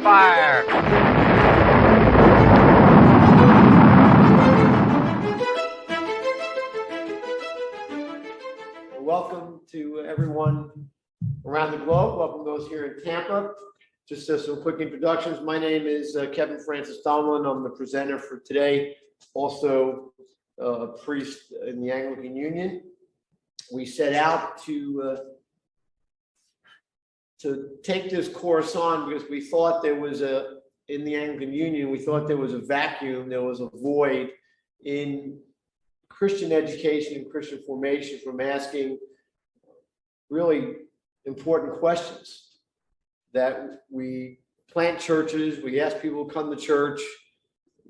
Fire! Welcome to everyone around the globe. Welcome those here in Tampa. Just some quick introductions. My name is Kevin Francis Donlon. I'm the presenter for today. Also a priest in the Anglican Union. We set out to take this course on because we thought there was in the Anglican Union, we thought there was a vacuum, there was a void in Christian education and Christian formation from asking really important questions. That we plant churches, we ask people to come to church,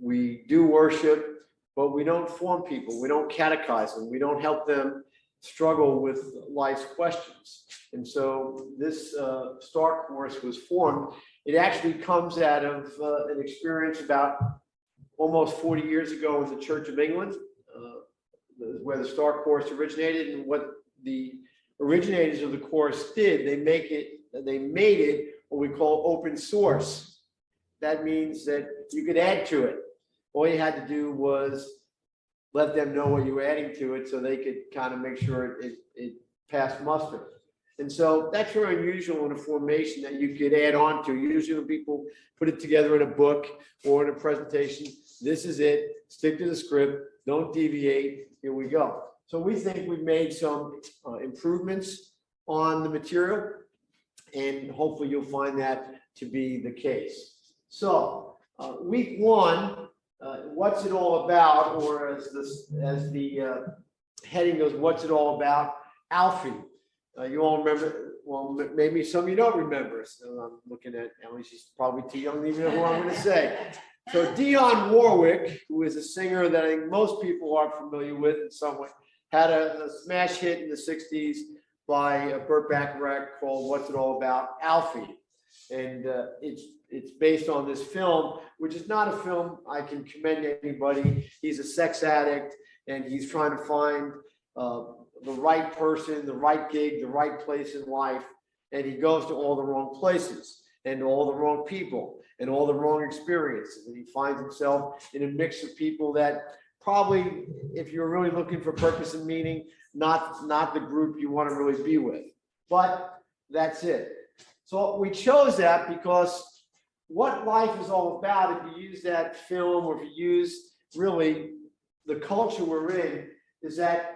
we do worship, but we don't form people, we don't catechize them, we don't help them struggle with life's questions. And so this START course was formed. It actually comes out of an experience about almost 40 years ago in the Church of England, where the START course originated. And what the originators of the course did, they made it what we call open source. That means that you could add to it. All you had to do was let them know what you were adding to it so they could kind of make sure it passed muster. And so that's very unusual in a formation that you could add on to. Usually when people put it together in a book or in a presentation, this is it, stick to the script, don't deviate, here we go. So we think we've made some improvements on the material, and hopefully you'll find that to be the case. So week one, what's it all about, or as the heading goes, what's it all about? Alfie. You all remember, well, maybe some of you don't remember. So I'm looking at Ellie, she's probably too young to even know who I'm going to say. So Dionne Warwick, who is a singer that I think most people are familiar with in some way, had a smash hit in the 60s by Burt Bacharach called What's It All About? Alfie. And it's based on this film, which is not a film I can commend anybody. He's a sex addict, and he's trying to find the right person, the right gig, the right place in life, and he goes to all the wrong places and all the wrong people and all the wrong experiences, and he finds himself in a mix of people that probably, if you're really looking for purpose and meaning, not the group you want to really be with. But that's it. So we chose that because what life is all about, if you use that film or if you use really the culture we're in, is that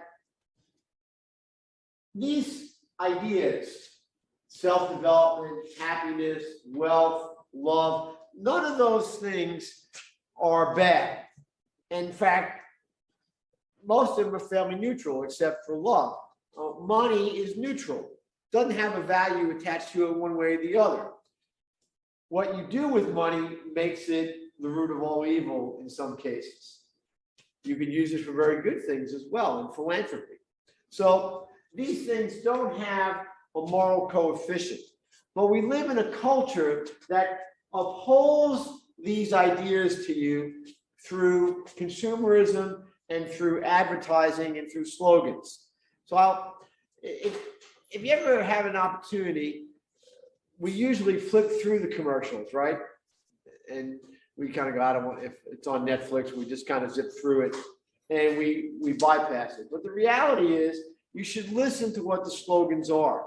these ideas, self-development, happiness, wealth, love, none of those things are bad. In fact, most of them are fairly neutral except for love. Money is neutral, doesn't have a value attached to it one way or the other. What you do with money makes it the root of all evil in some cases. You can use it for very good things as well in philanthropy. So these things don't have a moral coefficient, but we live in a culture that upholds these ideas to you through consumerism and through advertising and through slogans. So if you ever have an opportunity, we usually flip through the commercials, right? And we kind of go, I don't want, if it's on Netflix, we just kind of zip through it and we bypass it. But the reality is, you should listen to what the slogans are.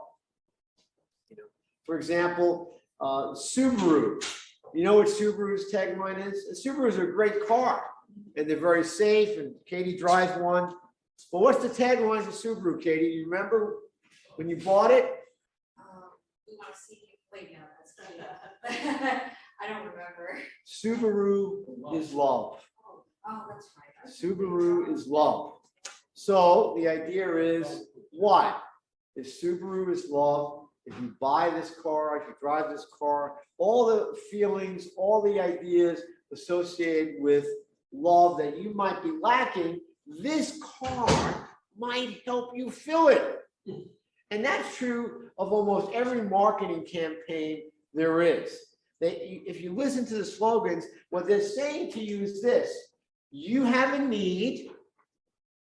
You know, for example, Subaru. You know what Subaru's tagline is? Subaru is a great car. and they're very safe, and Katie drives one. But what's the tagline for Subaru, Katie? You remember when you bought it? We want to see you. Wait, no, that's I don't remember. Subaru is love. Oh, that's right. Subaru is love. So the idea is, why? If Subaru is love, if you buy this car, if you drive this car, all the feelings, all the ideas associated with love that you might be lacking, this car might help you fill it. And that's true of almost every marketing campaign there is. If you listen to the slogans, what they're saying to you is this: you have a need.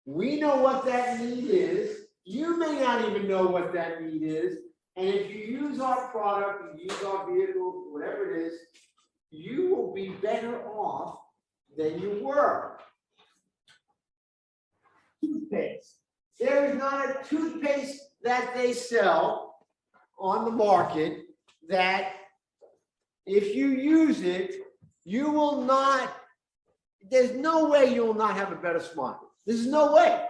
We know what that need is. You may not even know what that need is. And if you use our product, you use our vehicle, whatever it is, you will be better off than you were. Toothpaste. There is not a toothpaste that they sell on the market that if you use it, you will not, there's no way you will not have a better smile. There's no way.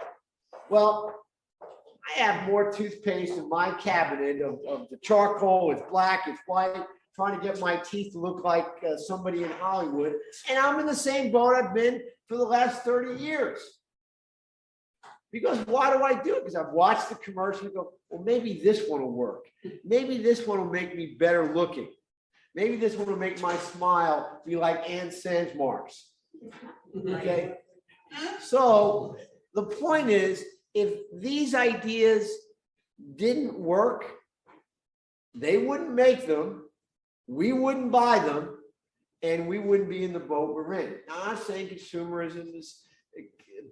Well, I have more toothpaste in my cabinet of the charcoal. It's black, it's white, trying to get my teeth to look like somebody in Hollywood. And I'm in the same boat I've been for the last 30 years. Because why do I do it? Because I've watched the commercial and go, well, maybe this one will work. Maybe this one will make me better looking. Maybe this one will make my smile be like Ann Sandsmark's. Okay? So the point is, if these ideas didn't work, they wouldn't make them, we wouldn't buy them, and we wouldn't be in the boat we're in. Now, I'm not saying consumerism is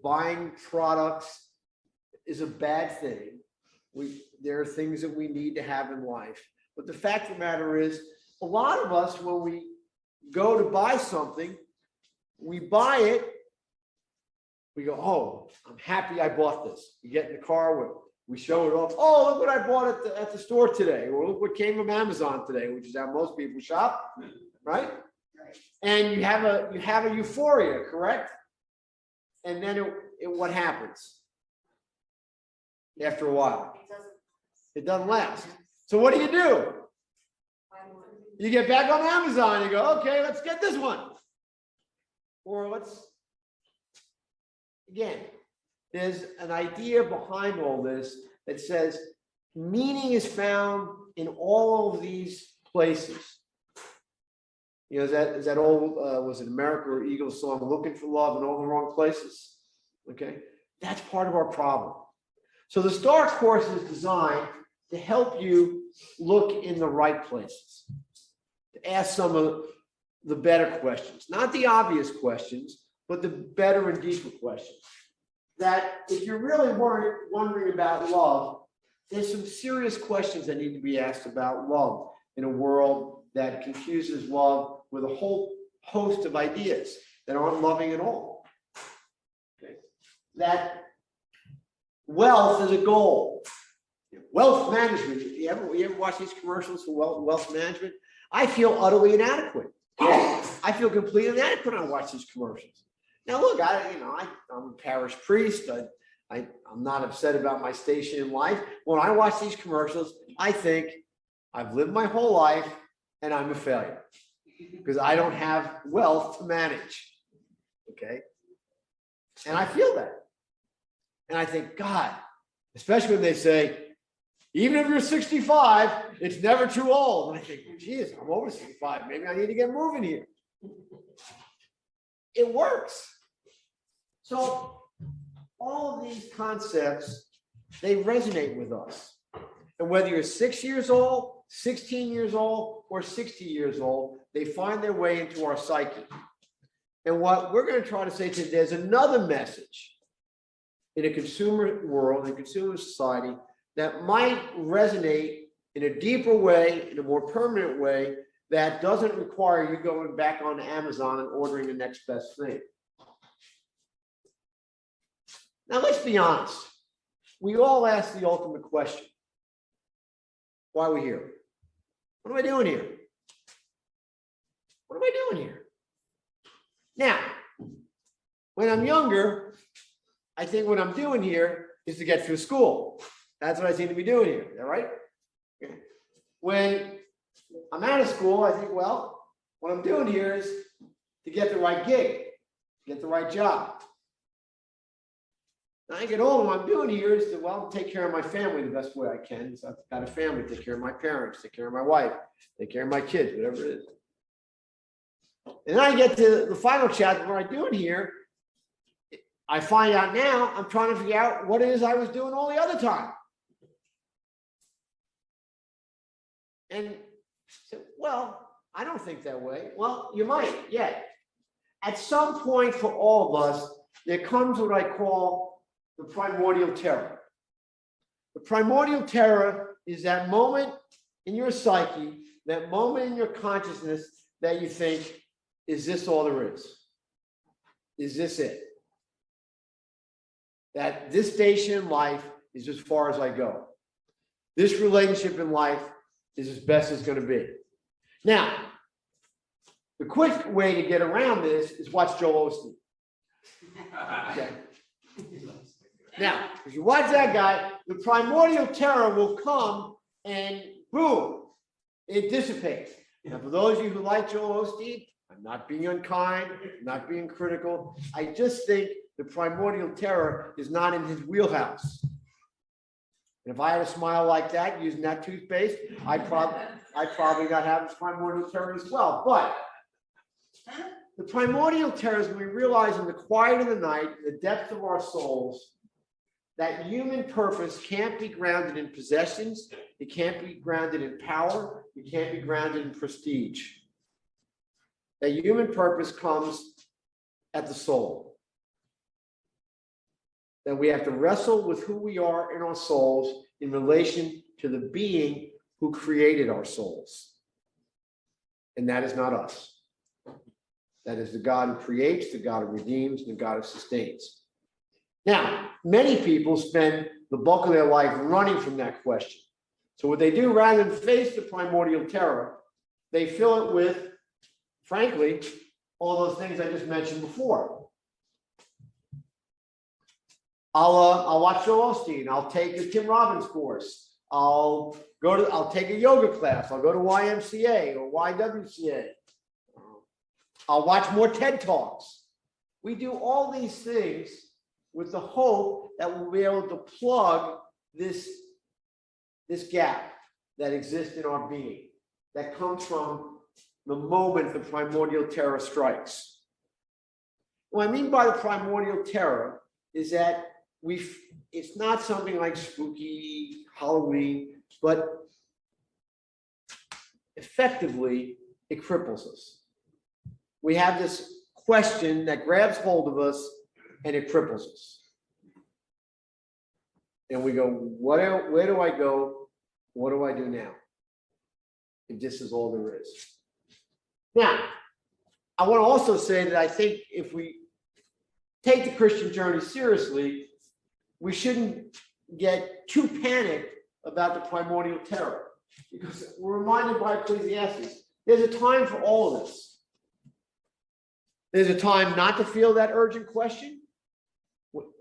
buying products is a bad thing. There are things that we need to have in life. But the fact of the matter is, a lot of us, when we go to buy something, we buy it, we go, oh, I'm happy I bought this. You get in the car, we show it off. Oh, look what I bought at the store today. Or look what came from Amazon today, which is how most people shop, right? And you have a euphoria, correct? And then what happens after a while? It doesn't last. So what do? You get back on Amazon, you go, okay, let's get this one. Or again, there's an idea behind all this that says meaning is found in all of these places. You know, is that old, was it America or Eagles song, looking for love in all the wrong places? Okay, that's part of our problem. So the STAR course is designed to help you look in the right places, to ask some of the better questions, not the obvious questions, but the better and deeper questions. That if you're really wondering about love, there's some serious questions that need to be asked about love in a world that confuses love with a whole host of ideas that aren't loving at all. Okay. That wealth is a goal. Wealth management. You ever watch these commercials for wealth management? I feel utterly inadequate. I feel completely inadequate when I watch these commercials. Now, look, I'm a parish priest. I'm not upset about my station in life. When I watch these commercials, I think I've lived my whole life and I'm a failure because I don't have wealth to manage. Okay. And I feel that. And I think, God, especially when they say, even if you're 65, it's never too old. And I think, geez, I'm over 65. Maybe I need to get moving here. It works. So all of these concepts, they resonate with us. And whether you're 6 years old, 16 years old, or 60 years old, they find their way into our psyche. And what we're going to try to say today, there's another message in a consumer world, in a consumer society, that might resonate in a deeper way, in a more permanent way, that doesn't require you going back on Amazon and ordering the next best thing. Now, let's be honest. We all ask the ultimate question. Why are we here? What am I doing here? What am I doing here? Now, When I'm younger, I think what I'm doing here is to get through school. That's what I seem to be doing here. Is that right? When I'm out of school, I think, well, what I'm doing here is to get the right gig, get the right job. When I get older, what I'm doing here is to, well, take care of my family the best way I can. So I've got a family, take care of my parents, take care of my wife, take care of my kids, whatever it is. And then I get to the final chapter, what I'm doing here, I find out now I'm trying to figure out what it is I was doing all the other time. And so, well, I don't think that way. Well, you might, yeah. At some point for all of us, there comes what I call the primordial terror. The primordial terror is that moment in your psyche, that moment in your consciousness that you think, is this all there is? Is this it? That this station in life is as far as I go. This relationship in life is as best as going to be. Now, the quick way to get around this is watch Joel Osteen. Okay. Now, if you watch that guy, the primordial terror will come and boom, it dissipates. Now, for those of you who like Joel Osteen, I'm not being unkind, I'm not being critical. I just think the primordial terror is not in his wheelhouse. And if I had a smile like that using that toothpaste, I'd probably not have this primordial terror as well. But the primordial terror is when we realize in the quiet of the night, in the depth of our souls, that human purpose can't be grounded in possessions, it can't be grounded in power, it can't be grounded in prestige. That human purpose comes at the soul. That we have to wrestle with who we are in our souls in relation to the being who created our souls. And that is not us. That is the God who creates, the God who redeems, the God who sustains. Now, many people spend the bulk of their life running from that question. So what they do, rather than face the primordial terror, they fill it with, frankly, all those things I just mentioned before. I'll watch Joel Osteen. I'll take a Tim Robbins course. I'll take a yoga class. I'll go to YMCA or YWCA. I'll watch more TED Talks. We do all these things with the hope that we'll be able to plug this gap that exists in our being, that comes from the moment the primordial terror strikes. What I mean by the primordial terror is that it's not something like spooky Halloween, but effectively it cripples us. We have this question that grabs hold of us and it cripples us. And we go, where do I go? What do I do now? If this is all there is. Now, I want to also say that I think if we take the Christian journey seriously, we shouldn't get too panicked about the primordial terror, because we're reminded by Ecclesiastes, there's a time for all of this. There's a time not to feel that urgent question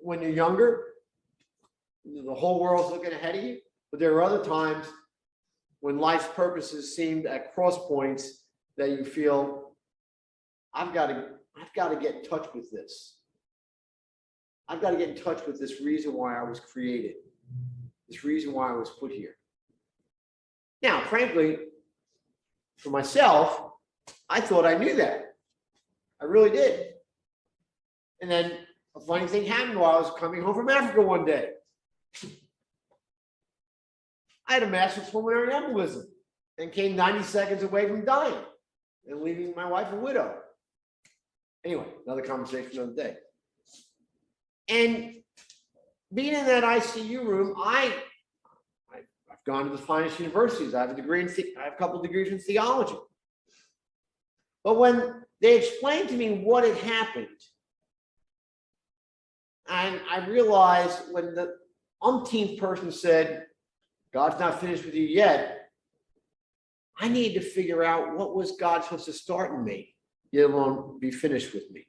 when you're younger. The whole world's looking ahead of you. But there are other times when life's purposes seem at cross points that you feel, I've got to get in touch with this. I've got to get in touch with this reason why I was created, this reason why I was put here. Now, frankly, for myself, I thought I knew that. I really did. And then a funny thing happened while I was coming home from Africa one day. I had a massive pulmonary embolism and came 90 seconds away from dying and leaving my wife a widow. Anyway, another conversation another day. And being in that ICU room, I've gone to the finest universities. I have a couple of degrees in theology. But when they explained to me what had happened, and I realized when the umpteenth person said, God's not finished with you yet, I needed to figure out what was God supposed to start in me, let alone be finished with me.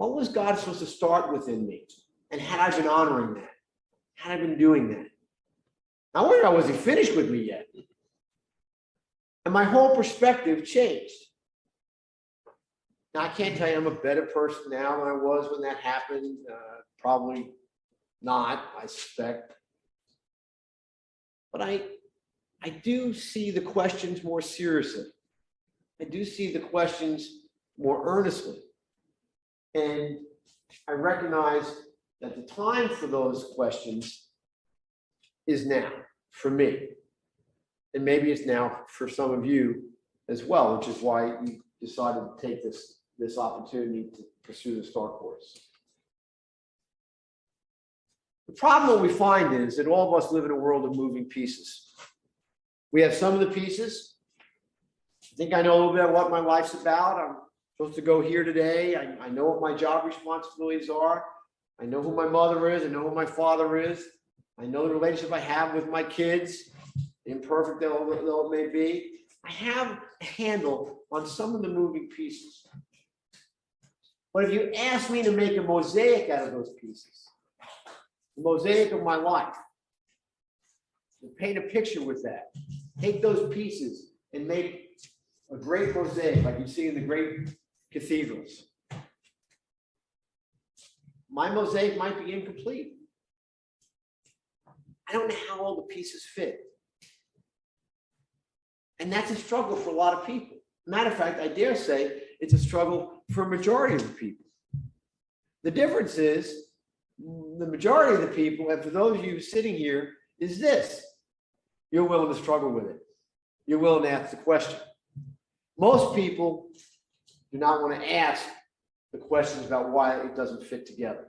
What was God supposed to start within me? And had I been honoring that? Had I been doing that? I wonder, I wasn't finished with me yet. And my whole perspective changed. Now, I can't tell you I'm a better person now than I was when that happened. Probably not, I suspect. But I do see the questions more seriously. I do see the questions more earnestly. And I recognize that the time for those questions is now, for me. And maybe it's now for some of you as well, which is why you decided to take this opportunity to pursue the STAR course. The problem that we find is that all of us live in a world of moving pieces. We have some of the pieces. I think I know a little bit of what my life's about. I'm supposed to go here today. I know what my job responsibilities are. I know who my mother is. I know who my father is. I know the relationship I have with my kids, imperfect though it may be. I have a handle on some of the moving pieces. But if you ask me to make a mosaic out of those pieces, the mosaic of my life, and paint a picture with that, take those pieces and make a great mosaic like you see in the great cathedrals. My mosaic might be incomplete. I don't know how all the pieces fit. And that's a struggle for a lot of people. Matter of fact, I dare say it's a struggle for a majority of the people. The difference is the majority of the people, and for those of you sitting here, is this: you're willing to struggle with it. You're willing to ask the question. Most people do not want to ask the questions about why it doesn't fit together.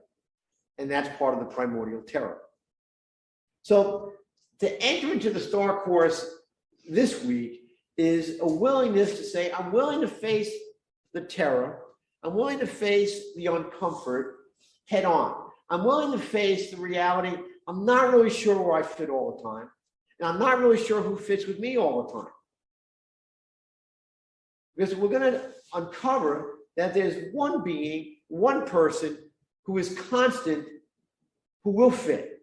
And that's part of the primordial terror. So to enter into the STAR course this week is a willingness to say, I'm willing to face the terror. I'm willing to face the uncomfort head on. I'm willing to face the reality. I'm not really sure where I fit all the time. And I'm not really sure who fits with me all the time. Because we're going to uncover that there's one being, one person who is constant, who will fit,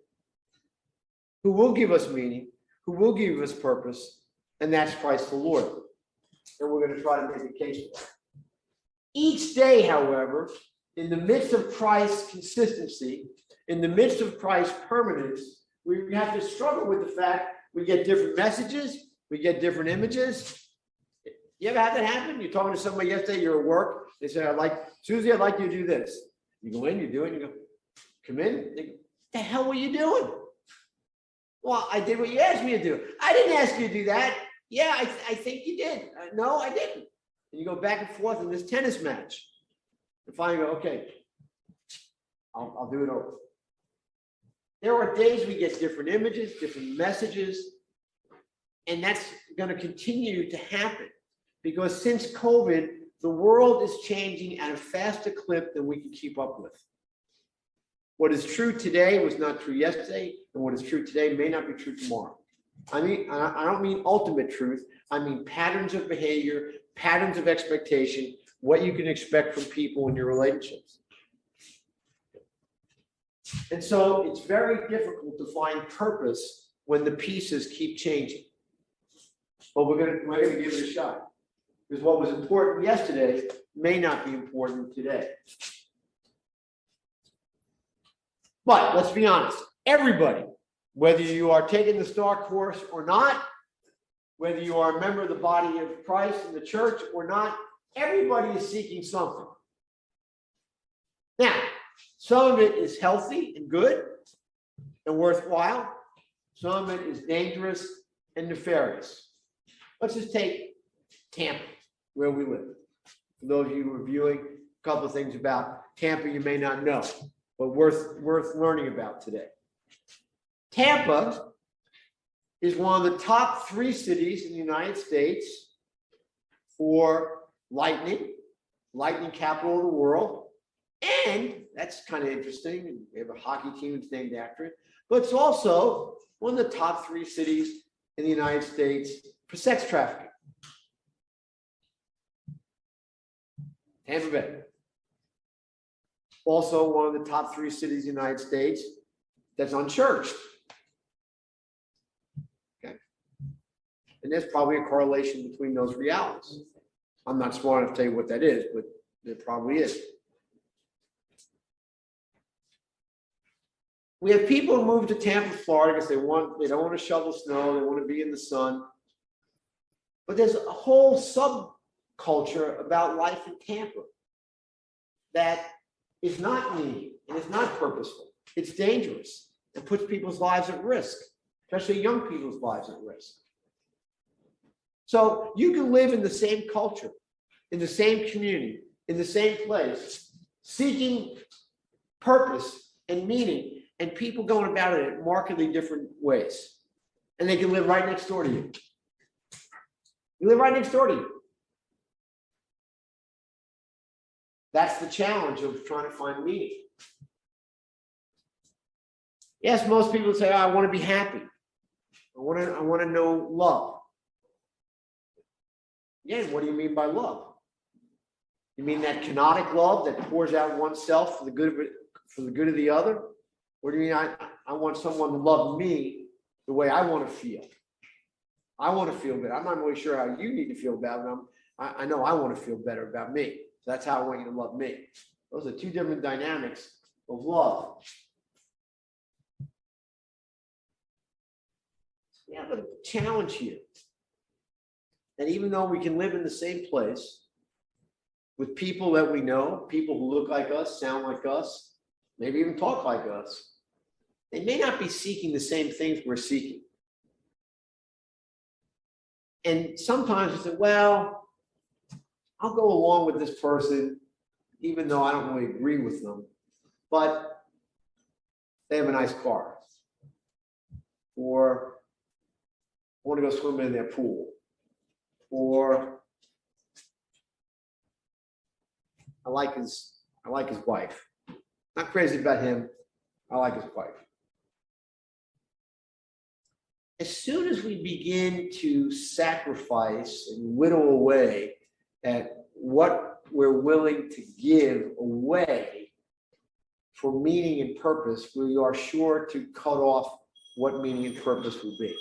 who will give us meaning, who will give us purpose, and that's Christ the Lord. And we're going to try to make a case for that. Each day, however, in the midst of Christ's consistency, in the midst of Christ's permanence, we have to struggle with the fact we get different messages, we get different images. You ever have that happen? You're talking to somebody yesterday, you're at work, they say, Susie, I'd like you to do this. You go in, you do it, you go, come in. They go, the hell were you doing? Well, I did what you asked me to do. I didn't ask you to do that. Yeah, I think you did. No, I didn't. And you go back and forth in this tennis match. And finally you go, okay, I'll do it over. There are days we get different images, different messages, and that's going to continue to happen because since COVID, the world is changing at a faster clip than we can keep up with. What is true today was not true yesterday, and what is true today may not be true tomorrow. I don't mean ultimate truth. I mean patterns of behavior, patterns of expectation, what you can expect from people in your relationships. And so it's very difficult to find purpose when the pieces keep changing. But we're gonna give it a shot. Because what was important yesterday may not be important today. But let's be honest, everybody, whether you are taking the STAR course or not, whether you are a member of the body of Christ in the church or not, everybody is seeking something. Now, some of it is healthy and good and worthwhile. Some of it is dangerous and nefarious. Let's just take Tampa, where we live. For those of you who are viewing, a couple of things about Tampa you may not know, but worth learning about today. Tampa is one of the top 3 cities in the United States for lightning capital of the world. And that's kind of interesting. We have a hockey team that's named after it. But it's also one of the top 3 cities in the United States for sex trafficking. Tampa Bay. also one of the top 3 cities in the United States that's unchurched. Okay. And there's probably a correlation between those realities. I'm not smart enough to tell you what that is, but there probably is. We have people who move to Tampa, Florida because they don't want to shovel snow, they want to be in the sun. But there's a whole subculture about life in Tampa that is not meaning and is not purposeful. It's dangerous and puts people's lives at risk, especially young people's lives at risk. So you can live in the same culture, in the same community, in the same place, seeking purpose and meaning, and people going about it in markedly different ways. And they can live right next door to you. You live right next door to you. That's the challenge of trying to find meaning. Yes, most people say, oh, I want to be happy. I want to know love. Again, what do you mean by love? You mean that kenotic love that pours out oneself for the good of the other? Or do you mean I want someone to love me the way I want to feel? I want to feel good. I'm not really sure how you need to feel about it. I know I want to feel better about me. So that's how I want you to love me. Those are 2 different dynamics of love. We have a challenge here. And even though we can live in the same place with people that we know, people who look like us, sound like us, maybe even talk like us, they may not be seeking the same things we're seeking. And sometimes we say, well, I'll go along with this person, even though I don't really agree with them, but they have a nice car. Or I want to go swimming in their pool. Or I like his wife. Not crazy about him. I like his wife. As soon as we begin to sacrifice and whittle away at what we're willing to give away for meaning and purpose, we are sure to cut off what meaning and purpose will be.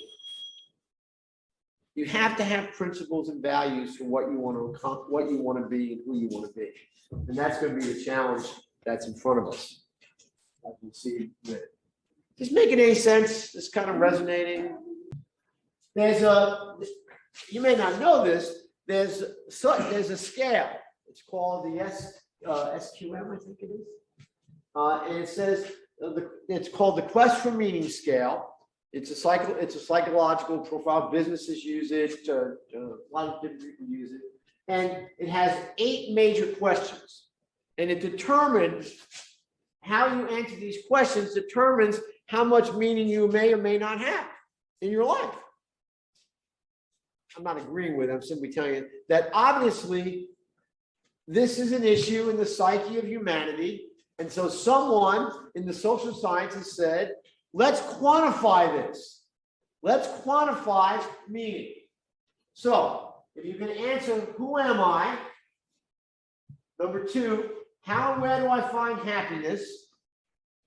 You have to have principles and values for what you want to be and who you want to be. And that's going to be the challenge that's in front of us. As you see, is making any sense? It's kind of resonating. You may not know this, there's a scale. It's called the SQM, I think it is. And it says, it's called the Quest for Meaning scale. It's a psychological profile. Businesses use it. A lot of different people use it. And it has 8 major questions. And it determines how you answer these questions determines how much meaning you may or may not have in your life. I'm not agreeing with it. I'm simply telling you that obviously this is an issue in the psyche of humanity. And so someone in the social sciences said, let's quantify this. Let's quantify meaning. So if you can answer, who am I? Number 2, how and where do I find happiness?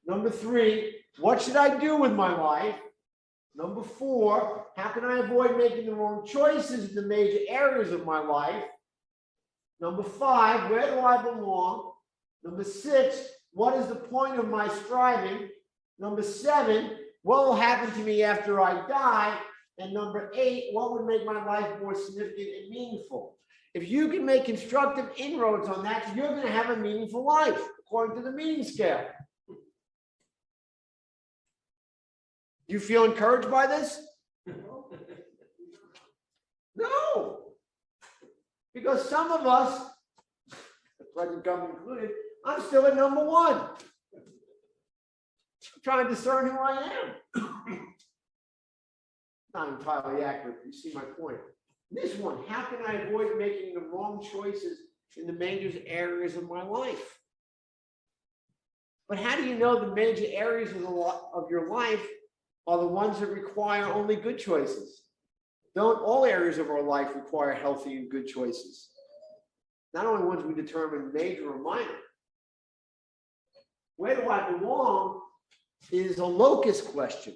Number 3, what should I do with my life? Number 4, how can I avoid making the wrong choices in the major areas of my life? Number 5, where do I belong? Number 6, what is the point of my striving? Number 7, what will happen to me after I die? And number 8, what would make my life more significant and meaningful? If you can make constructive inroads on that, you're going to have a meaningful life, according to the meaning scale. You feel encouraged by this? No. Because some of us, the present government included, I'm still at number 1. I'm trying to discern who I am. Not entirely accurate, you see my point. This one, how can I avoid making the wrong choices in the major areas of my life? But how do you know the major areas of your life are the ones that require only good choices? Don't all areas of our life require healthy and good choices? Not only ones we determine major or minor. where do I belong, is a locus question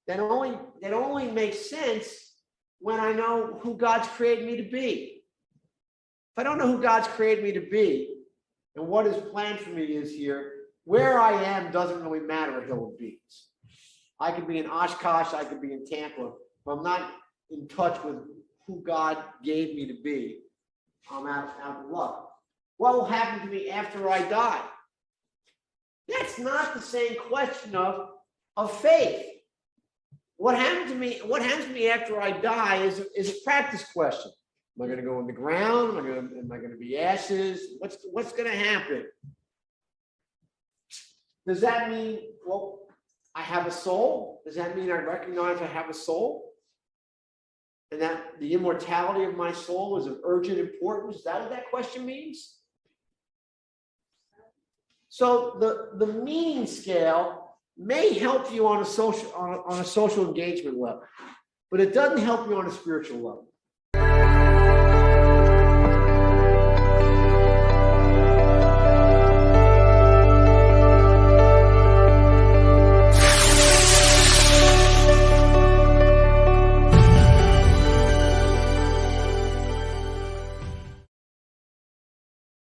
that only makes sense when I know who God's created me to be. If I don't know who God's created me to be and what his plan for me is here, where I am doesn't really matter at Hill of Beans. I could be in Oshkosh, I could be in Tampa. If I'm not in touch with who God gave me to be, I'm out of luck. What will happen to me after I die? That's not the same question of faith. What happens to me after I die is a practice question. Am I going to go in the ground? Am I going to be ashes? What's going to happen? Does that mean, well, I have a soul? Does that mean I recognize I have a soul? And that the immortality of my soul is of urgent importance? Is that what that question means? So the meaning scale may help you on a social engagement level, but it doesn't help you on a spiritual level.